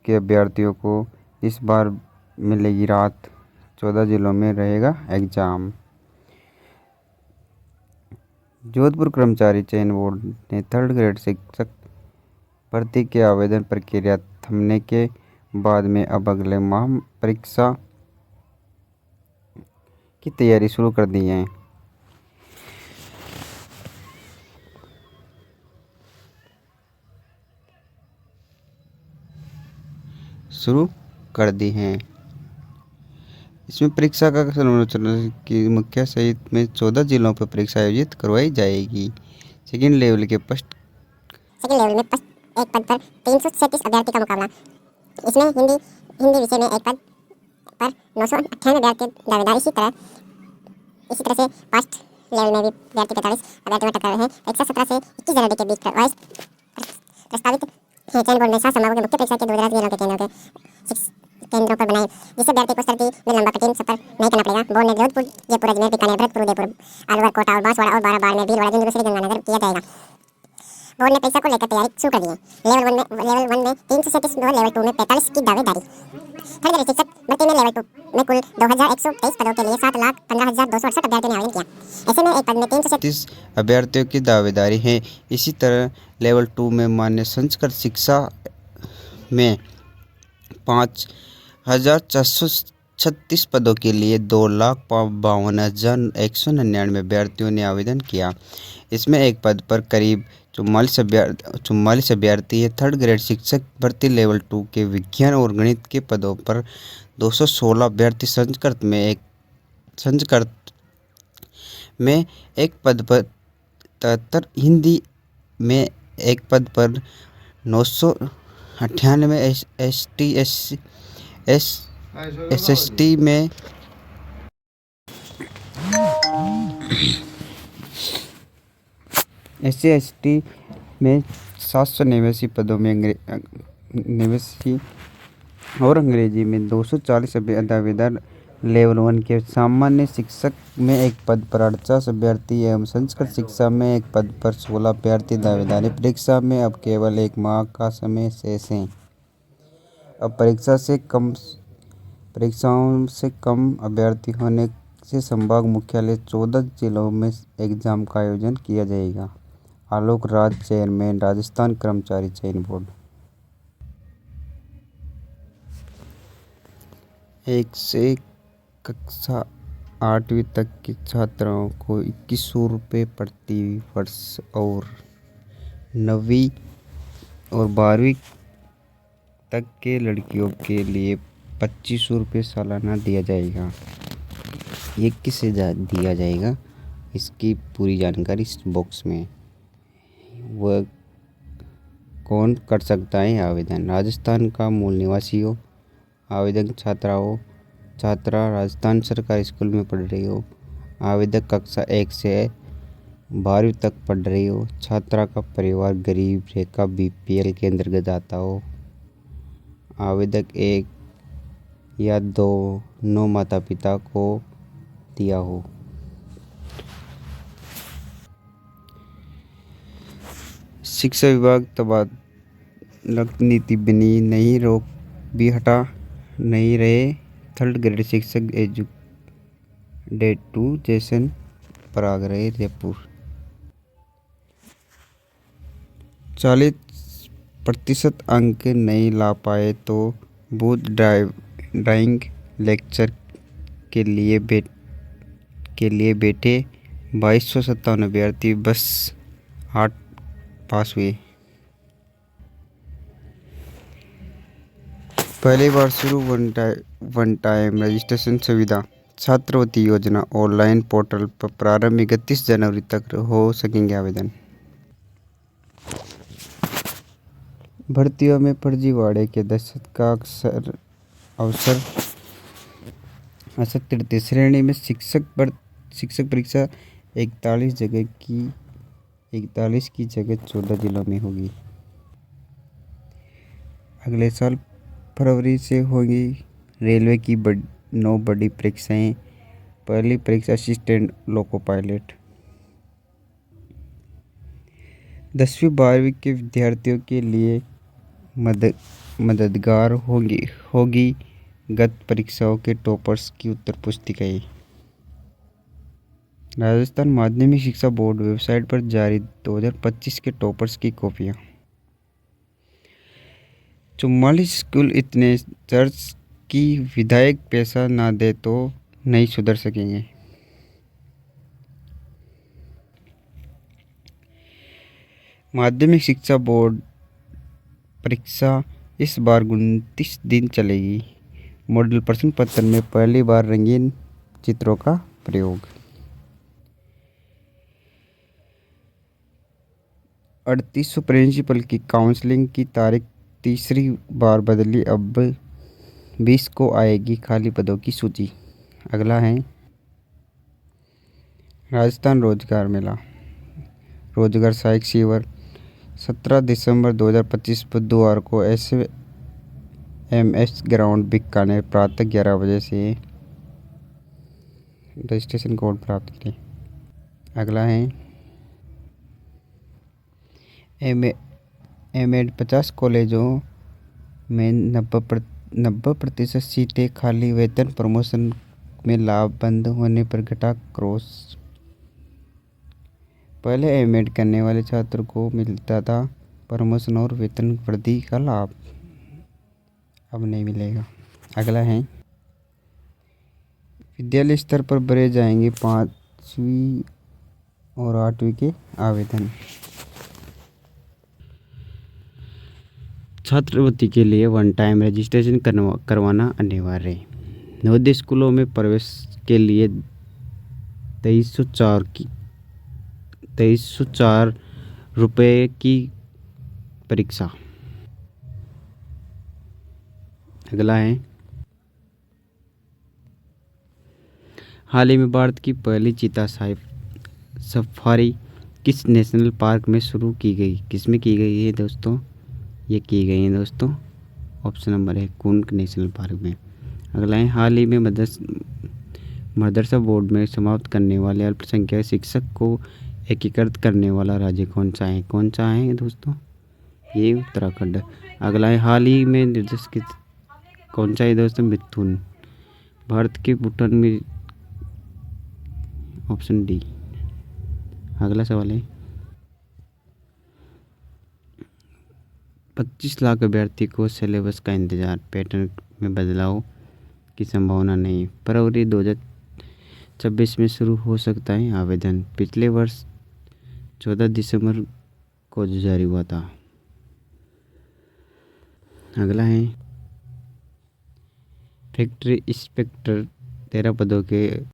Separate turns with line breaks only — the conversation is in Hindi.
के अभ्यर्थियों को इस बार मिलेगी राहत, 14 जिलों में रहेगा एग्ज़ाम। जोधपुर कर्मचारी चयन बोर्ड ने 3rd ग्रेड शिक्षक भर्ती के आवेदन प्रक्रिया थमने के बाद में अब अगले माह परीक्षा की तैयारी शुरू कर दी है। इसमें परीक्षा का संचालन की मुख्य सहित में 14 जिलों पर परीक्षा आयोजित करवाई जाएगी। सेकेंड लेवल में एक पद पर 337 अभ्यर्थी का मुकाबला। इसमें हिंदी विषय में एक पद पर 998 अभ्यर्थी दावेदार। इसी तरह से फर्स्ट लेवल में भी अभ्यर्थी 45 अभ्यर्थियों में टक्कर रहे हैं। परीक्षा 17 से 21 जनवरी के बीच प्रस्तावित है। चयन बोर्ड ने 7 संभागों के मुख्य परीक्षा के दूरदराज जिलों के केंद्रों पर बनाए, जिससे अभ्यर्थी को सर्दी में लंबा कठिन सफर नहीं करना पड़ेगा। बोर्ड ने जोधपुर, जयपुर, अजमेर, बीकानेर, भरतपुर, उदयपुर, अलवर, कोटा और बांसवाड़ा और बाड़मेर, भीलवाड़ा, झुंझुनू, गंगानगर किया जाएगा। बोर्ड ने परीक्षा को लेकर तैयारी शुरू कर दी है। लेवल 1 में 337 और लेवल 2 में 45 की दावेदारी। 3rd ग्रेड शिक्षक भर्ती में लेवल 2 में कुल 2123 पदों के लिए 7,15,268 अभ्यर्थियों ने आवेदन किया। ऐसे में एक पद में 337 अभ्यर्थियों की दावेदारी है। इसी तरह लेवल 2 में मान्य संस्कृत शिक्षा में 5,436 पदों के लिए 2,52,199 अभ्यर्थियों ने आवेदन किया। इसमें एक पद पर करीब 44 अभ्यर्थी है। 3rd ग्रेड शिक्षक भर्ती लेवल 2 के विज्ञान और गणित के पदों पर 216 अभ्यर्थी। संस्कृत में एक पद पर 73, हिंदी में एक पद पर 998, SST में SC/ST में 789 पदों में निवेशी और अंग्रेजी में 240 दावेदार। लेवल 1 के सामान्य शिक्षक में एक पद पर 48 अभ्यर्थी एवं संस्कृत शिक्षा में एक पद पर 16 अभ्यर्थी दावेदार। परीक्षा में अब केवल 1 माह का समय शेष है। अब परीक्षाओं से कम अभ्यर्थी होने से संभाग मुख्यालय 14 जिलों में एग्जाम का आयोजन किया जाएगा। आलोक राज, चेयरमैन, राजस्थान कर्मचारी चयन बोर्ड। 1 से कक्षा 8वीं तक के छात्राओं को 2100 रुपये प्रति वर्ष और 9वीं और 12वीं तक के लड़कियों के लिए 2500 रुपये सालाना दिया जाएगा। ये किसे दिया जाएगा, इसकी पूरी जानकारी इस बॉक्स में। वह कौन कर सकता है आवेदन? राजस्थान का मूल निवासी हो, आवेदक छात्रा राजस्थान सरकारी स्कूल में पढ़ रही हो, आवेदक कक्षा 1 से 12वीं तक पढ़ रही हो, छात्रा का परिवार गरीब रेखा BPL के अंतर्गत आता हो, आवेदक 1 या दोनों माता पिता को दिया हो। शिक्षा विभाग तबादला नीति बनी नहीं, रोक भी हटा नहीं रहे। 3rd ग्रेड शिक्षक एजुकेशन पराग रहे जयपुर। 40% अंक नहीं ला पाए तो बूथ ड्राइंग लेक्चर के लिए बैठे 2257 अभ्यर्थी, बस 8 पास हुए। पहली बार शुरू वन टाइम रजिस्ट्रेशन सुविधा। छात्रवृत्ति योजना ऑनलाइन पोर्टल पर प्रारंभ 31 जनवरी तक हो सकेंगे आवेदन। भर्तियों में फर्जीवाड़े के दहशत का अवसर। तृतीय श्रेणी में शिक्षक परीक्षा 41 की जगह 14 जिलों में होगी। अगले साल फरवरी से होगी। रेलवे की 9 बड़ी परीक्षाएं। पहली परीक्षा असिस्टेंट लोको पायलट। 10वीं 12वीं के विद्यार्थियों के लिए मददगार होगी गत परीक्षाओं के टॉपर्स की उत्तर पुस्तिकाएं। राजस्थान माध्यमिक शिक्षा बोर्ड वेबसाइट पर जारी 2025 के टॉपर्स की कॉपियां। 44 स्कूल इतने चर्च की विधायक पैसा ना दे तो नहीं सुधर सकेंगे। माध्यमिक शिक्षा बोर्ड परीक्षा इस बार 29 दिन चलेगी। मॉडल प्रश्न पत्र में पहली बार रंगीन चित्रों का प्रयोग। 3800 प्रिंसिपल की काउंसलिंग की तारीख तीसरी बार बदली, अब 20 को आएगी खाली पदों की सूची। अगला है राजस्थान रोजगार मेला। रोजगार सहायक शिविर 17 दिसंबर 2025 बुधवार को SMS ग्राउंड बीकानेर प्रातः 11 बजे से। रजिस्ट्रेशन कोड प्राप्त करें। अगला है एमएड 50 कॉलेजों में 90% सीटें खाली, वेतन प्रमोशन में लाभ बंद होने पर घटा क्रॉस। पहले एमएड करने वाले छात्र को मिलता था प्रमोशन और वेतन वृद्धि का लाभ, अब नहीं मिलेगा। अगला है विद्यालय स्तर पर भरे जाएंगे 5वीं और 8वीं के आवेदन। छात्रवृत्ति के लिए वन टाइम रजिस्ट्रेशन करवाना अनिवार्य है। नवोदय स्कूलों में प्रवेश के लिए 2304 रुपये की परीक्षा। अगला है हाल ही में भारत की पहली चीता सफारी किस नेशनल पार्क में शुरू की गई? किस में की गई है दोस्तों? ये की गई है दोस्तों, ऑप्शन नंबर है कुंक नेशनल पार्क में। अगला है हाल ही में मदरसा बोर्ड में समाप्त करने वाले अल्पसंख्यक शिक्षक को एकीकृत करने वाला राज्य कौन सा है? कौन सा है दोस्तों? ये उत्तराखंड। अगला है हाल ही में निर्देशित कौन सा है दोस्तों? मिथुन। भारत के भूटान में, ऑप्शन डी। अगला सवाल है 25 लाख अभ्यर्थी को सिलेबस का इंतजार, पैटर्न में बदलाव की संभावना नहीं। फरवरी 2026 में शुरू हो सकता है आवेदन। पिछले वर्ष 14 दिसंबर को जारी हुआ था। अगला है फैक्ट्री इंस्पेक्टर 13 पदों के